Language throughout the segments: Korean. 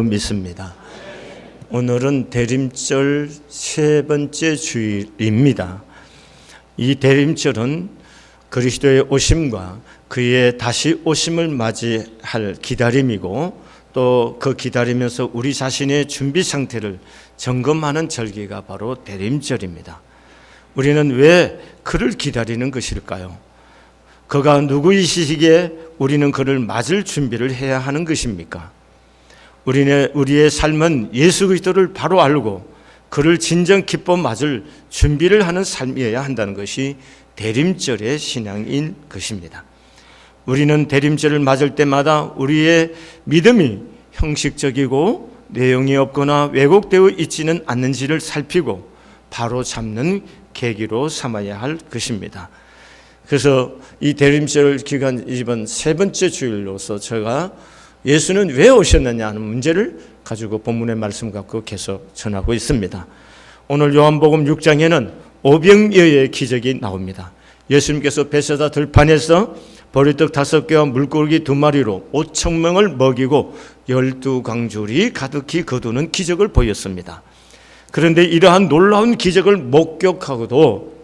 믿습니다. 오늘은 대림절 세 번째 주일입니다. 이 대림절은 그리스도의 오심과 그의 다시 오심을 맞이할 기다림이고, 또 그 기다리면서 우리 자신의 준비 상태를 점검하는 절기가 바로 대림절입니다. 우리는 왜 그를 기다리는 것일까요? 그가 누구이시기에 우리는 그를 맞을 준비를 해야 하는 것입니까? 우리의 삶은 예수 그리스도를 바로 알고 그를 진정 기뻐 맞을 준비를 하는 삶이어야 한다는 것이 대림절의 신앙인 것입니다. 우리는 대림절을 맞을 때마다 우리의 믿음이 형식적이고 내용이 없거나 왜곡되어 있지는 않는지를 살피고 바로 잡는 계기로 삼아야 할 것입니다. 그래서 이 대림절 기간 이번 세 번째 주일로서 제가 예수는 왜 오셨느냐 하는 문제를 가지고 본문의 말씀 갖고 계속 전하고 있습니다. 오늘 요한복음 6장에는 오병이어의 기적이 나옵니다. 예수님께서 베세다 들판에서 보리떡 5개와 물고기 2마리로 5,000명을 먹이고 12광줄이 가득히 거두는 기적을 보였습니다. 그런데 이러한 놀라운 기적을 목격하고도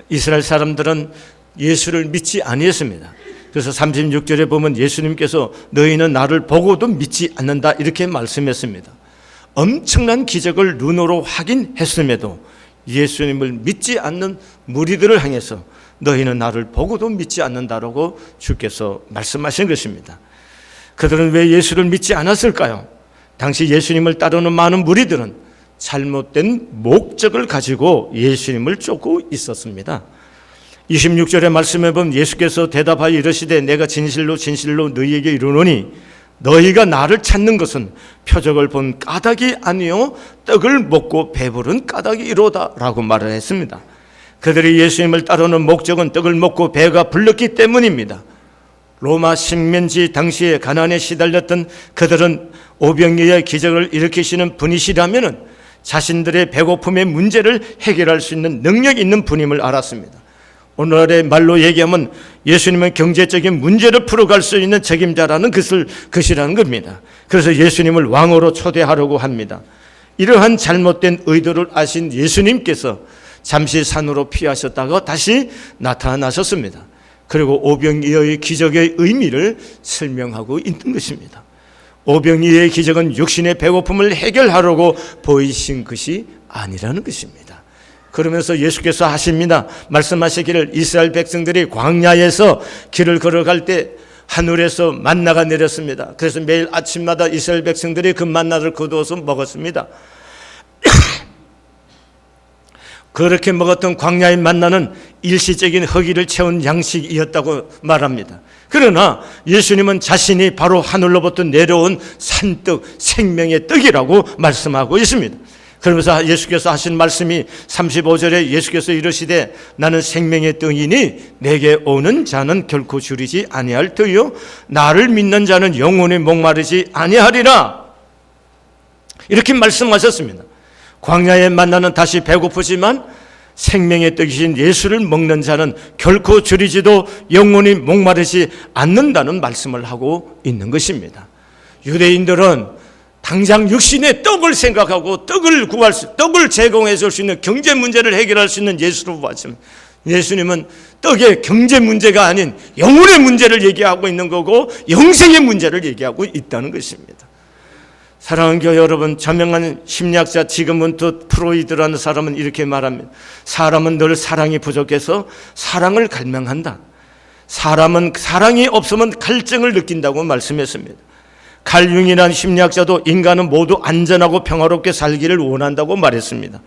이스라엘 사람들은 예수를 믿지 아니했습니다. 그래서 36절에 보면 예수님께서 너희는 나를 보고도 믿지 않는다 이렇게 말씀했습니다. 엄청난 기적을 눈으로 확인했음에도 예수님을 믿지 않는 무리들을 향해서 너희는 나를 보고도 믿지 않는다라고 주께서 말씀하신 것입니다. 그들은 왜 예수를 믿지 않았을까요? 당시 예수님을 따르는 많은 무리들은 잘못된 목적을 가지고 예수님을 쫓고 있었습니다. 26절의 말씀에 보면 예수께서 대답하여 이르시되 내가 진실로 진실로 너희에게 이르노니 너희가 나를 찾는 것은 표적을 본 까닭이 아니요 떡을 먹고 배부른 까닭이로다 라고 말을 했습니다. 그들이 예수님을 따르는 목적은 떡을 먹고 배가 불렀기 때문입니다. 로마 식민지 당시에 가난에 시달렸던 그들은 오병이어의 기적을 일으키시는 분이시라면 자신들의 배고픔의 문제를 해결할 수 있는 능력이 있는 분임을 알았습니다. 오늘의 말로 얘기하면 예수님은 경제적인 문제를 풀어갈 수 있는 책임자라는 것이라는 겁니다. 그래서 예수님을 왕으로 초대하려고 합니다. 이러한 잘못된 의도를 아신 예수님께서 잠시 산으로 피하셨다가 다시 나타나셨습니다. 그리고 오병이어의 기적의 의미를 설명하고 있는 것입니다. 오병이어의 기적은 육신의 배고픔을 해결하려고 보이신 것이 아니라는 것입니다. 그러면서 예수께서 하십니다. 말씀하시기를 이스라엘 백성들이 광야에서 길을 걸어갈 때 하늘에서 만나가 내렸습니다. 그래서 매일 아침마다 이스라엘 백성들이 그 만나를 거두어서 먹었습니다. 그렇게 먹었던 광야의 만나는 일시적인 허기를 채운 양식이었다고 말합니다. 그러나 예수님은 자신이 바로 하늘로부터 내려온 산떡, 생명의 떡이라고 말씀하고 있습니다. 그러면서 예수께서 하신 말씀이 35절에 예수께서 이르시되 나는 생명의 떡이니 내게 오는 자는 결코 줄이지 아니할 터이요 나를 믿는 자는 영원히 목마르지 아니하리라 이렇게 말씀하셨습니다. 광야의 만나는 다시 배고프지만 생명의 떡이신 예수를 먹는 자는 결코 줄이지도 영원히 목마르지 않는다는 말씀을 하고 있는 것입니다. 유대인들은 당장 육신의 떡을 생각하고 떡을 제공해 줄 수 있는 경제 문제를 해결할 수 있는 예수로 봤지만 예수님은 떡의 경제 문제가 아닌 영혼의 문제를 얘기하고 있는 거고 영생의 문제를 얘기하고 있다는 것입니다. 사랑하는 교회 여러분, 저명한 심리학자 지그문트 프로이드라는 사람은 이렇게 말합니다. 사람은 늘 사랑이 부족해서 사랑을 갈망한다. 사람은 사랑이 없으면 갈증을 느낀다고 말씀했습니다. 칼 융이라는 심리학자도 인간은 모두 안전하고 평화롭게 살기를 원한다고 말했습니다.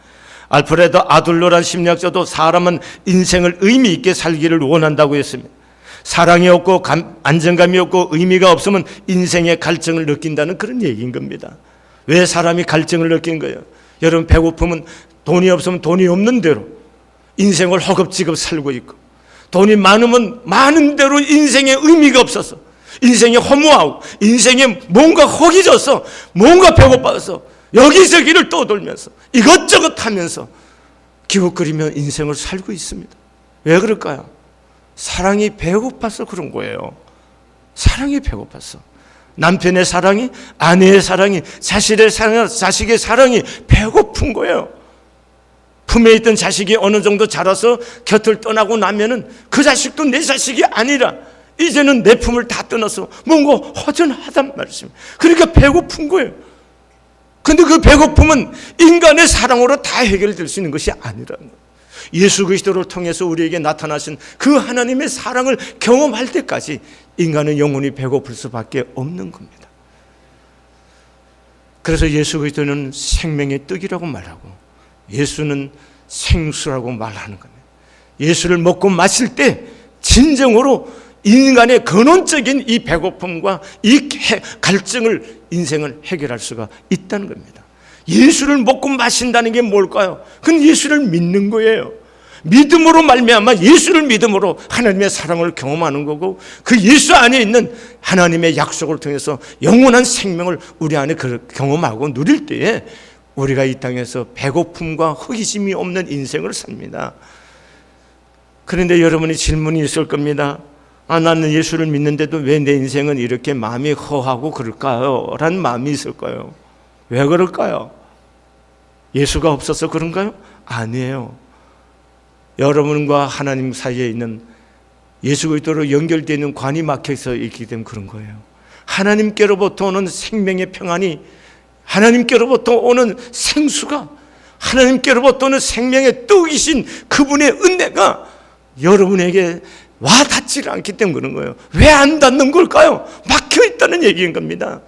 알프레드 아둘러라는 심리학자도 사람은 인생을 의미 있게 살기를 원한다고 했습니다. 사랑이 없고 안정감이 없고 의미가 없으면 인생의 갈증을 느낀다는 그런 얘기인 겁니다. 왜 사람이 갈증을 느낀 거예요? 여러분 배고프면 돈이 없으면 돈이 없는 대로 인생을 허겁지겁 살고 있고 돈이 많으면 많은 대로 인생의 의미가 없어서 인생이 허무하고 인생에 뭔가 허기져서 뭔가 배고파서 여기저기를 떠돌면서 이것저것 하면서 기웃거리며 인생을 살고 있습니다. 왜 그럴까요? 사랑이 배고파서 그런 거예요. 사랑이 배고파서. 남편의 사랑이, 아내의 사랑이, 자식의 사랑이 배고픈 거예요. 품에 있던 자식이 어느 정도 자라서 곁을 떠나고 나면은 그 자식도 내 자식이 아니라 이제는 내 품을 다 떠나서 뭔가 허전하단 말씀입니다. 그러니까 배고픈 거예요. 근데 그 배고픔은 인간의 사랑으로 다 해결될 수 있는 것이 아니라는 거예요. 예수 그리스도를 통해서 우리에게 나타나신 그 하나님의 사랑을 경험할 때까지 인간은 영원히 배고플 수밖에 없는 겁니다. 그래서 예수 그리스도는 생명의 떡이라고 말하고 예수는 생수라고 말하는 겁니다. 예수를 먹고 마실 때 진정으로 인간의 근원적인 이 배고픔과 이 갈증을 인생을 해결할 수가 있다는 겁니다. 예수를 먹고 마신다는 게 뭘까요? 그건 예수를 믿는 거예요. 믿음으로 말미암아 예수를 믿음으로 하나님의 사랑을 경험하는 거고 그 예수 안에 있는 하나님의 약속을 통해서 영원한 생명을 우리 안에 경험하고 누릴 때에 우리가 이 땅에서 배고픔과 허기짐이 없는 인생을 삽니다. 그런데 여러분이 질문이 있을 겁니다. 나는 예수를 믿는데도 왜 내 인생은 이렇게 마음이 허하고 그럴까요? 라는 마음이 있을 거예요. 왜 그럴까요? 예수가 없어서 그런가요? 아니에요. 여러분과 하나님 사이에 있는 예수 그리스도로 연결되어 있는 관이 막혀서 있기 때문에 그런 거예요. 하나님께로부터 오는 생명의 평안이, 하나님께로부터 오는 생수가, 하나님께로부터 오는 생명의 떡이신 그분의 은혜가 여러분에게 와 닿지를 않기 때문에 그런 거예요. 왜 안 닿는 걸까요? 막혀 있다는 얘기인 겁니다.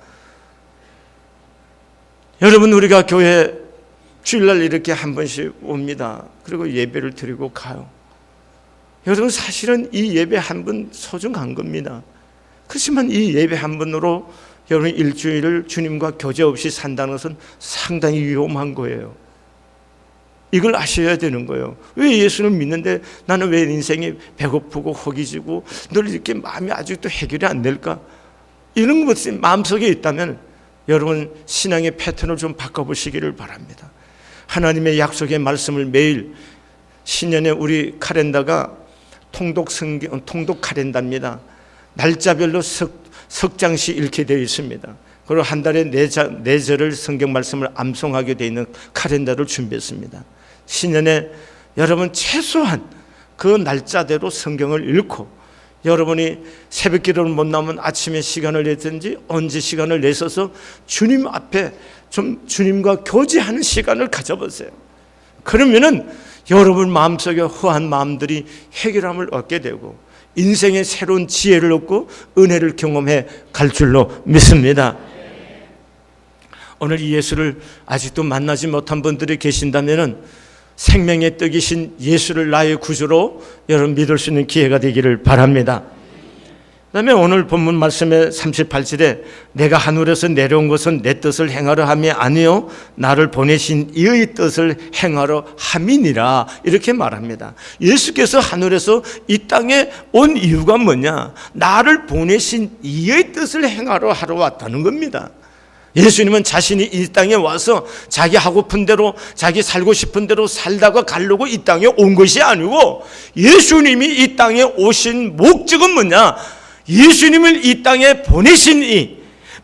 여러분, 우리가 교회 주일날 이렇게 한 번씩 옵니다. 그리고 예배를 드리고 가요. 여러분, 사실은 이 예배 한 번 소중한 겁니다. 그렇지만 이 예배 한 번으로 여러분 일주일을 주님과 교제 없이 산다는 것은 상당히 위험한 거예요. 이걸 아셔야 되는 거예요. 왜 예수를 믿는데 나는 왜 인생이 배고프고 허기지고 늘 이렇게 마음이 아직도 해결이 안 될까? 이런 것이 마음속에 있다면 여러분 신앙의 패턴을 좀 바꿔보시기를 바랍니다. 하나님의 약속의 말씀을 매일 신년에 우리 카렌다가 통독 카렌다입니다. 날짜별로 석장시 읽게 되어 있습니다. 그리고 한 달에 네 절을 성경 말씀을 암송하게 되어 있는 카렌다를 준비했습니다. 신년에 여러분 최소한 그 날짜대로 성경을 읽고 여러분이 새벽 기도를 못 나오면 아침에 시간을 내든지 언제 시간을 내셔서 주님 앞에 좀 주님과 교제하는 시간을 가져보세요. 그러면은 여러분 마음속에 허한 마음들이 해결함을 얻게 되고 인생의 새로운 지혜를 얻고 은혜를 경험해 갈 줄로 믿습니다. 오늘 이 예수를 아직도 만나지 못한 분들이 계신다면은 생명의 떡이신 예수를 나의 구주로 여러분 믿을 수 있는 기회가 되기를 바랍니다. 그 다음에 오늘 본문 말씀의 38절에 내가 하늘에서 내려온 것은 내 뜻을 행하려 함이 아니요 나를 보내신 이의 뜻을 행하려 함이니라 이렇게 말합니다. 예수께서 하늘에서 이 땅에 온 이유가 뭐냐? 나를 보내신 이의 뜻을 행하러 하러 왔다는 겁니다. 예수님은 자신이 이 땅에 와서 자기 하고픈 대로 자기 살고 싶은 대로 살다가 가려고 이 땅에 온 것이 아니고 예수님이 이 땅에 오신 목적은 뭐냐? 예수님을 이 땅에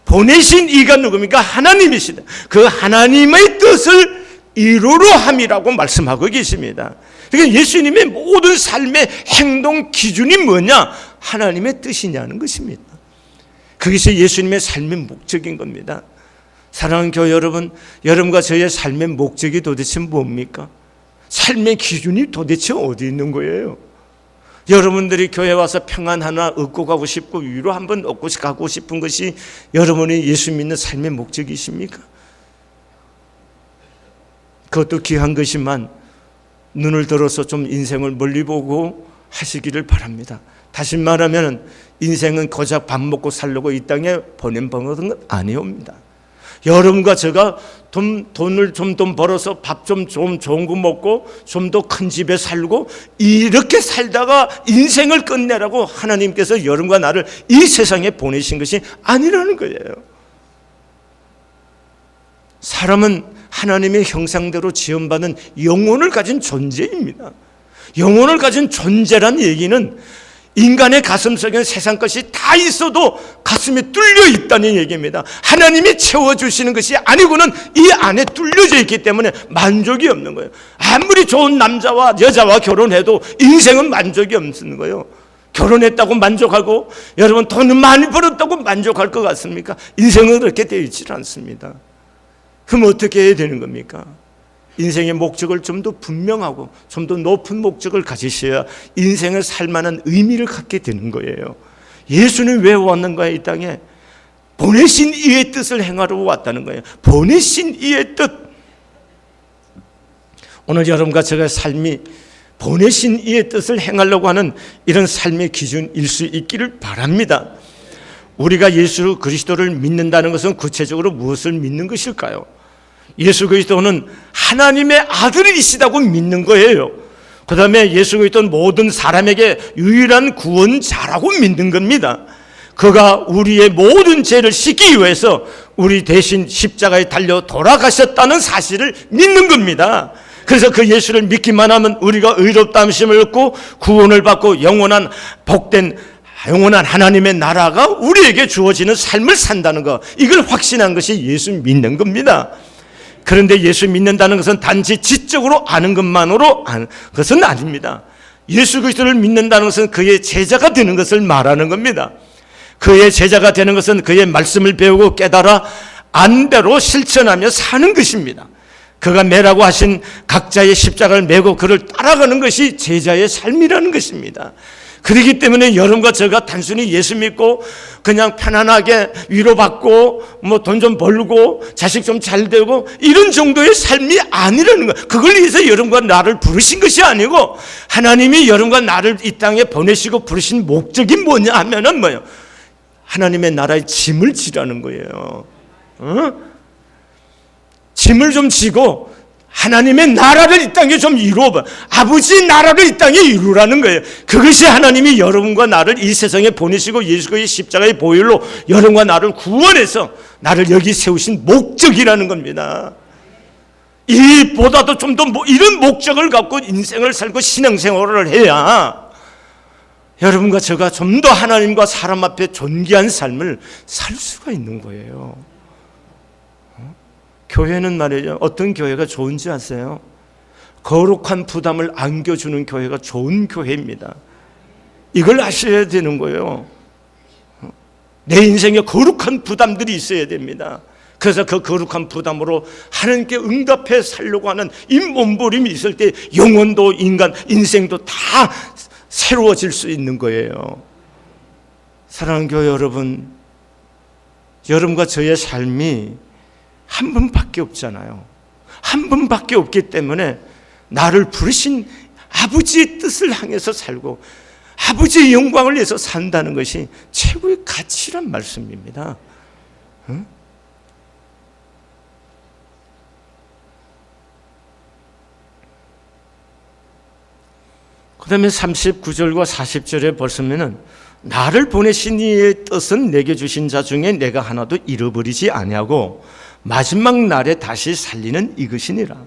보내신 이가 누굽니까? 하나님이시다. 그 하나님의 뜻을 이루려 함이라고 말씀하고 계십니다. 그러니까 예수님의 모든 삶의 행동 기준이 뭐냐? 하나님의 뜻이냐는 것입니다. 그것이 예수님의 삶의 목적인 겁니다. 사랑하는 교회 여러분, 여러분과 저의 삶의 목적이 도대체 뭡니까? 삶의 기준이 도대체 어디 있는 거예요? 여러분들이 교회 와서 평안 하나 얻고 가고 싶고 위로 한번 얻고 가고 싶은 것이 여러분이 예수 믿는 삶의 목적이십니까? 그것도 귀한 것이지만 눈을 들어서 좀 인생을 멀리 보고 하시기를 바랍니다. 다시 말하면 인생은 고작 밥 먹고 살려고 이 땅에 보낸 건 아니옵니다. 여러분과 제가 돈을 좀 벌어서 밥 좀 좋은 거 먹고 좀 더 큰 집에 살고 이렇게 살다가 인생을 끝내라고 하나님께서 여러분과 나를 이 세상에 보내신 것이 아니라는 거예요. 사람은 하나님의 형상대로 지음받은 영혼을 가진 존재입니다. 영혼을 가진 존재란 얘기는 인간의 가슴 속에는 세상 것이 다 있어도 가슴이 뚫려 있다는 얘기입니다. 하나님이 채워주시는 것이 아니고는 이 안에 뚫려져 있기 때문에 만족이 없는 거예요. 아무리 좋은 남자와 여자와 결혼해도 인생은 만족이 없는 거예요. 결혼했다고 만족하고 여러분 돈을 많이 벌었다고 만족할 것 같습니까? 인생은 그렇게 되어 있지 않습니다. 그럼 어떻게 해야 되는 겁니까? 인생의 목적을 좀 더 분명하고 좀 더 높은 목적을 가지셔야 인생을 살만한 의미를 갖게 되는 거예요. 예수는 왜 왔는가요? 이 땅에 보내신 이의 뜻을 행하러 왔다는 거예요. 보내신 이의 뜻. 오늘 여러분과 제가 삶이 보내신 이의 뜻을 행하려고 하는 이런 삶의 기준일 수 있기를 바랍니다. 우리가 예수 그리스도를 믿는다는 것은 구체적으로 무엇을 믿는 것일까요? 예수 그리스도는 하나님의 아들이시다고 믿는 거예요. 그 다음에 예수 그리스도는 모든 사람에게 유일한 구원자라고 믿는 겁니다. 그가 우리의 모든 죄를 씻기 위해서 우리 대신 십자가에 달려 돌아가셨다는 사실을 믿는 겁니다. 그래서 그 예수를 믿기만 하면 우리가 의롭다함을 얻고 구원을 받고 영원한 복된 영원한 하나님의 나라가 우리에게 주어지는 삶을 산다는 것, 이걸 확신한 것이 예수 믿는 겁니다. 그런데 예수 믿는다는 것은 단지 지적으로 아는 것만으로 아는 것은 아닙니다. 예수 그리스도를 믿는다는 것은 그의 제자가 되는 것을 말하는 겁니다. 그의 제자가 되는 것은 그의 말씀을 배우고 깨달아 안대로 실천하며 사는 것입니다. 그가 매라고 하신 각자의 십자가를 메고 그를 따라가는 것이 제자의 삶이라는 것입니다. 그렇기 때문에 여러분과 제가 단순히 예수 믿고 그냥 편안하게 위로받고 뭐 돈 좀 벌고 자식 좀 잘 되고 이런 정도의 삶이 아니라는 거예요. 그걸 위해서 여러분과 나를 부르신 것이 아니고 하나님이 여러분과 나를 이 땅에 보내시고 부르신 목적이 뭐냐 하면은 뭐예요? 하나님의 나라의 짐을 지라는 거예요. 짐을 좀 지고 하나님의 나라를 이 땅에 좀 이루어봐. 아버지 나라를 이 땅에 이루라는 거예요. 그것이 하나님이 여러분과 나를 이 세상에 보내시고 예수 그리스도의 십자가의 보혈로 여러분과 나를 구원해서 나를 여기 세우신 목적이라는 겁니다. 이보다도 좀 더 이런 목적을 갖고 인생을 살고 신앙생활을 해야 여러분과 제가 좀 더 하나님과 사람 앞에 존귀한 삶을 살 수가 있는 거예요. 교회는 말이죠, 어떤 교회가 좋은지 아세요? 거룩한 부담을 안겨주는 교회가 좋은 교회입니다. 이걸 아셔야 되는 거예요. 내 인생에 거룩한 부담들이 있어야 됩니다. 그래서 그 거룩한 부담으로 하나님께 응답해 살려고 하는 이 몸부림이 있을 때 영혼도 인생도 다 새로워질 수 있는 거예요. 사랑하는 교회 여러분, 여러분과 저의 삶이 한 분밖에 없잖아요. 한 분밖에 없기 때문에 나를 부르신 아버지의 뜻을 향해서 살고 아버지의 영광을 위해서 산다는 것이 최고의 가치란 말씀입니다. 응? 그 다음에 39절과 40절에 보시면은 나를 보내신 이의 뜻은 내게 주신 자 중에 내가 하나도 잃어버리지 아니하고 마지막 날에 다시 살리는 이것이니라.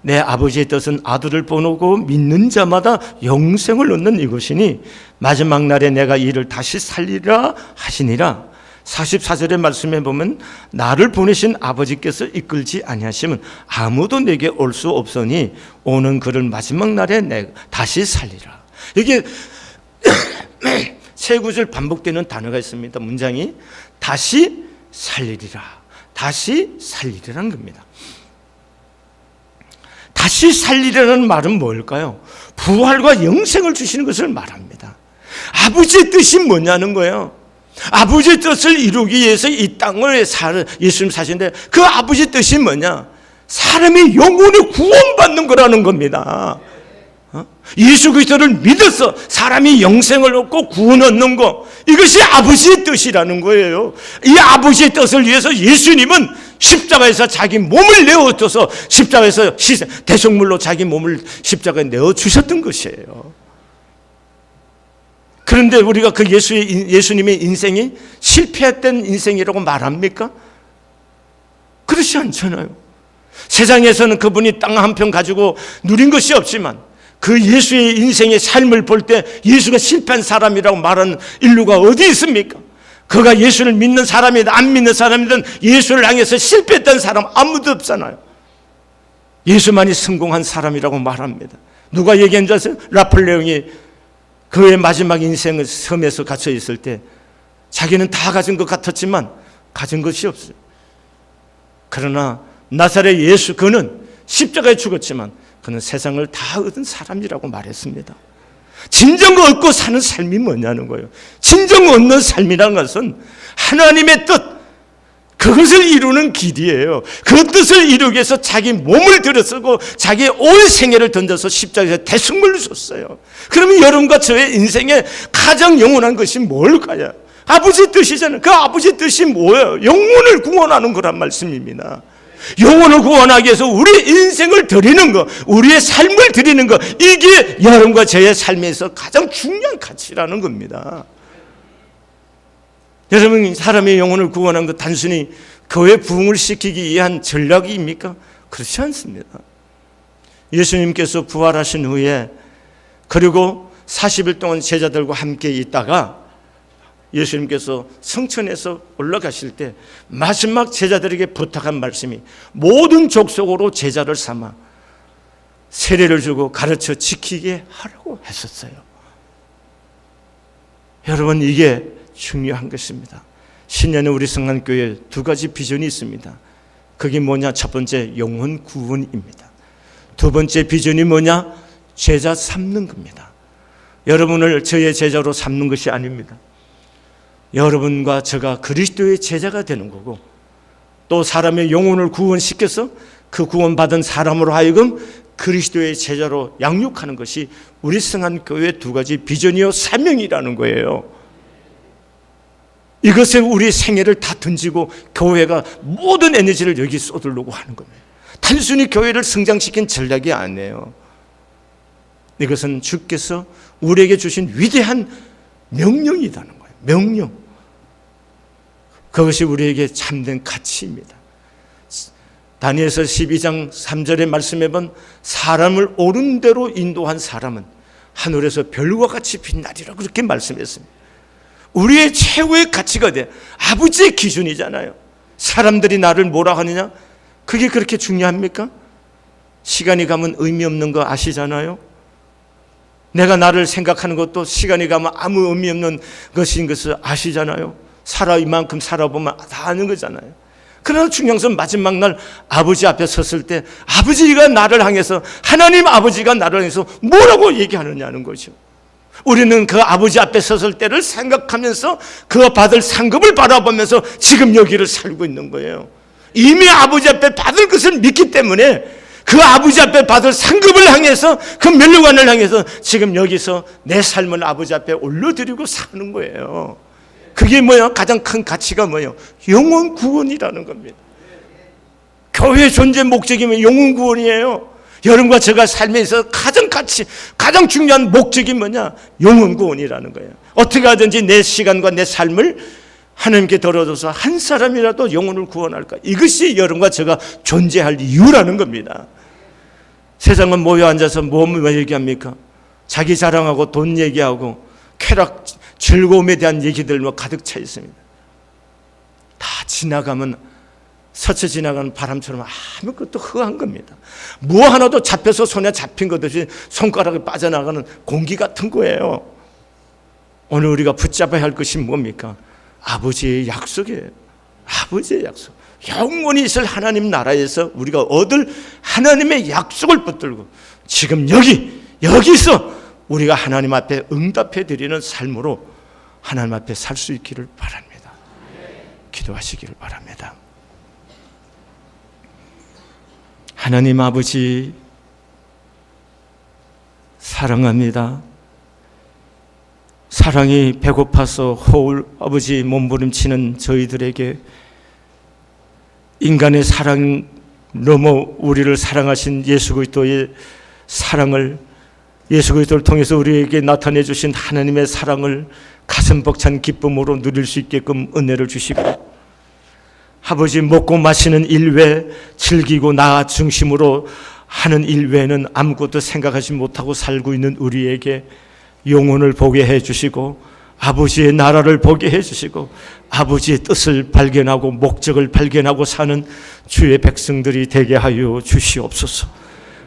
내 아버지의 뜻은 아들을 보내고 믿는 자마다 영생을 얻는 이것이니 마지막 날에 내가 이를 다시 살리라 하시니라. 44절의 말씀에 보면 나를 보내신 아버지께서 이끌지 아니하시면 아무도 내게 올 수 없으니 오는 그를 마지막 날에 내가 다시 살리라. 이게 세 구절 반복되는 단어가 있습니다. 문장이 다시 살리리라. 다시 살리리라는 겁니다. 다시 살리리라는 말은 뭘까요? 부활과 영생을 주시는 것을 말합니다. 아버지의 뜻이 뭐냐는 거예요. 아버지의 뜻을 이루기 위해서 이 땅을 예수님 사시는데 그 아버지의 뜻이 뭐냐? 사람이 영혼이 구원받는 거라는 겁니다. 예수 그리스도를 믿어서 사람이 영생을 얻고 구원 얻는 것, 이것이 아버지의 뜻이라는 거예요. 이 아버지의 뜻을 위해서 예수님은 십자가에서 자기 몸을 내어줘서 십자가에서 대속물로 자기 몸을 십자가에 내어주셨던 것이에요. 그런데 우리가 그 예수님의 인생이 실패했던 인생이라고 말합니까? 그렇지 않잖아요. 세상에서는 그분이 땅 한 평 가지고 누린 것이 없지만 그 예수의 인생의 삶을 볼 때 예수가 실패한 사람이라고 말하는 인류가 어디 있습니까? 그가 예수를 믿는 사람이든 안 믿는 사람이든 예수를 향해서 실패했던 사람 아무도 없잖아요. 예수만이 성공한 사람이라고 말합니다. 누가 얘기한 줄 아세요? 나폴레옹이 그의 마지막 인생을 섬에서 갇혀 있을 때 자기는 다 가진 것 같았지만 가진 것이 없어요. 그러나 나사렛 예수, 그는 십자가에 죽었지만 그는 세상을 다 얻은 사람이라고 말했습니다. 진정 얻고 사는 삶이 뭐냐는 거예요. 진정 얻는 삶이라는 것은 하나님의 뜻, 그것을 이루는 길이에요. 그 뜻을 이루기 위해서 자기 몸을 들여쓰고 자기의 온 생애를 던져서 십자가에서 대승물을 줬어요. 그러면 여러분과 저의 인생에 가장 영원한 것이 뭘까요? 아버지 뜻이잖아요. 그 아버지 뜻이 뭐예요? 영혼을 구원하는 거란 말씀입니다. 영혼을 구원하기 위해서 우리 인생을 드리는 것, 우리의 삶을 드리는 것, 이게 여러분과 저의 삶에서 가장 중요한 가치라는 겁니다. 여러분, 사람의 영혼을 구원하는 것 단순히 교회 부흥을 시키기 위한 전략입니까? 그렇지 않습니다. 예수님께서 부활하신 후에 그리고 40일 동안 제자들과 함께 있다가 예수님께서 성천에서 올라가실 때 마지막 제자들에게 부탁한 말씀이 모든 족속으로 제자를 삼아 세례를 주고 가르쳐 지키게 하라고 했었어요. 여러분, 이게 중요한 것입니다. 신년에 우리 성안교회에 두 가지 비전이 있습니다. 그게 뭐냐? 첫 번째, 영혼 구원입니다. 두 번째 비전이 뭐냐? 제자 삼는 겁니다. 여러분을 저의 제자로 삼는 것이 아닙니다. 여러분과 제가 그리스도의 제자가 되는 거고, 또 사람의 영혼을 구원시켜서 그 구원받은 사람으로 하여금 그리스도의 제자로 양육하는 것이 우리 성안교회의 두 가지 비전이요 사명이라는 거예요. 이것에 우리 생애를 다 던지고 교회가 모든 에너지를 여기 쏟으려고 하는 겁니다. 단순히 교회를 성장시킨 전략이 아니에요. 이것은 주께서 우리에게 주신 위대한 명령이라는 거예요. 명령. 그것이 우리에게 참된 가치입니다. 다니엘서 12장 3절의 말씀에 보면 사람을 옳은 대로 인도한 사람은 하늘에서 별과 같이 빛나리라 그렇게 말씀했습니다. 우리의 최고의 가치가 돼. 아버지의 기준이잖아요. 사람들이 나를 뭐라 하느냐? 그게 그렇게 중요합니까? 시간이 가면 의미 없는 거 아시잖아요. 내가 나를 생각하는 것도 시간이 가면 아무 의미 없는 것인 것을 아시잖아요. 살아 이만큼 살아보면 다 아는 거잖아요. 그러나 중요한 것은 마지막 날 아버지 앞에 섰을 때 아버지가 나를 향해서, 하나님 아버지가 나를 향해서 뭐라고 얘기하느냐는 거죠. 우리는 그 아버지 앞에 섰을 때를 생각하면서 그 받을 상급을 바라보면서 지금 여기를 살고 있는 거예요. 이미 아버지 앞에 받을 것을 믿기 때문에 그 아버지 앞에 받을 상급을 향해서, 그 면류관을 향해서 지금 여기서 내 삶을 아버지 앞에 올려드리고 사는 거예요. 그게 뭐예요? 가장 큰 가치가 뭐예요? 영혼 구원이라는 겁니다. 교회 존재 목적이면 영혼 구원이에요. 여러분과 제가 삶에서 가장 중요한 목적이 뭐냐? 영혼 구원이라는 거예요. 어떻게 하든지 내 시간과 내 삶을 하나님께 드려줘서 한 사람이라도 영혼을 구원할까? 이것이 여러분과 제가 존재할 이유라는 겁니다. 세상은 모여 앉아서 뭐 얘기합니까? 자기 자랑하고 돈 얘기하고 쾌락, 즐거움에 대한 얘기들 가득 차 있습니다. 다 지나가면, 스쳐 지나가는 바람처럼 아무것도 허한 겁니다. 뭐 하나도 잡혀서 손에 잡힌 것 없이 손가락에 빠져나가는 공기 같은 거예요. 오늘 우리가 붙잡아야 할 것이 뭡니까? 아버지의 약속이에요. 아버지의 약속. 영원히 있을 하나님 나라에서 우리가 얻을 하나님의 약속을 붙들고 지금 여기서 우리가 하나님 앞에 응답해 드리는 삶으로 하나님 앞에 살 수 있기를 바랍니다. 기도하시기를 바랍니다. 하나님 아버지, 사랑합니다. 사랑이 배고파서 허울 아버지 몸부림치는 저희들에게 인간의 사랑 넘어 우리를 사랑하신 예수 그리스도의 사랑을, 예수 그리스도를 통해서 우리에게 나타내 주신 하나님의 사랑을 가슴 벅찬 기쁨으로 누릴 수 있게끔 은혜를 주시고, 아버지 먹고 마시는 일 외 즐기고 나 중심으로 하는 일 외에는 아무것도 생각하지 못하고 살고 있는 우리에게 영혼을 보게 해주시고 아버지의 나라를 보게 해주시고 아버지의 뜻을 발견하고 목적을 발견하고 사는 주의 백성들이 되게 하여 주시옵소서.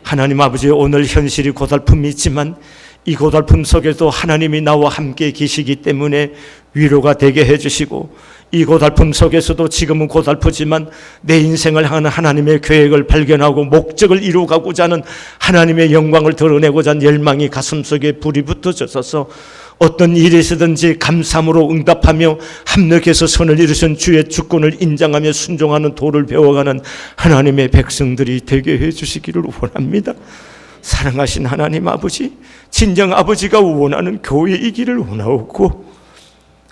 하나님 아버지, 오늘 현실이 고달픔이 있지만 이 고달픔 속에도 하나님이 나와 함께 계시기 때문에 위로가 되게 해주시고, 이 고달픔 속에서도 지금은 고달프지만 내 인생을 향한 하나님의 계획을 발견하고 목적을 이루가고자 하는 하나님의 영광을 드러내고자 하는 열망이 가슴속에 불이 붙어져서 어떤 일에서든지 감사함으로 응답하며 합력해서 선을 이루신 주의 주권을 인정하며 순종하는 도를 배워가는 하나님의 백성들이 되게 해주시기를 원합니다. 사랑하신 하나님 아버지, 진정 아버지가 원하는 교회이기를 원하고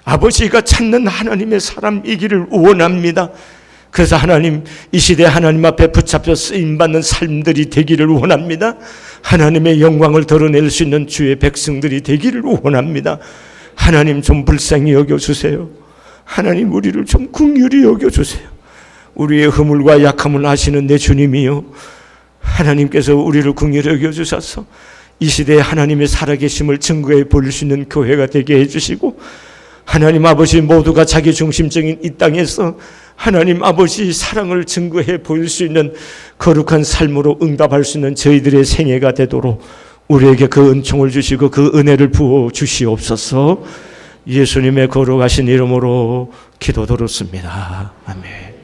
아버지가 찾는 하나님의 사람이기를 원합니다. 그래서 하나님, 이 시대 하나님 앞에 붙잡혀 쓰임받는 삶들이 되기를 원합니다. 하나님의 영광을 드러낼 수 있는 주의 백성들이 되기를 원합니다. 하나님 좀 불쌍히 여겨주세요. 하나님 우리를 좀 긍휼히 여겨주세요. 우리의 허물과 약함을 아시는 내 주님이요, 하나님께서 우리를 긍휼히 여겨주셔서 이 시대에 하나님의 살아계심을 증거해 보일 수 있는 교회가 되게 해주시고, 하나님 아버지 모두가 자기 중심적인 이 땅에서 하나님 아버지 사랑을 증거해 보일 수 있는 거룩한 삶으로 응답할 수 있는 저희들의 생애가 되도록 우리에게 그 은총을 주시고 그 은혜를 부어 주시옵소서. 예수님의 거룩하신 이름으로 기도드렸습니다. 아멘.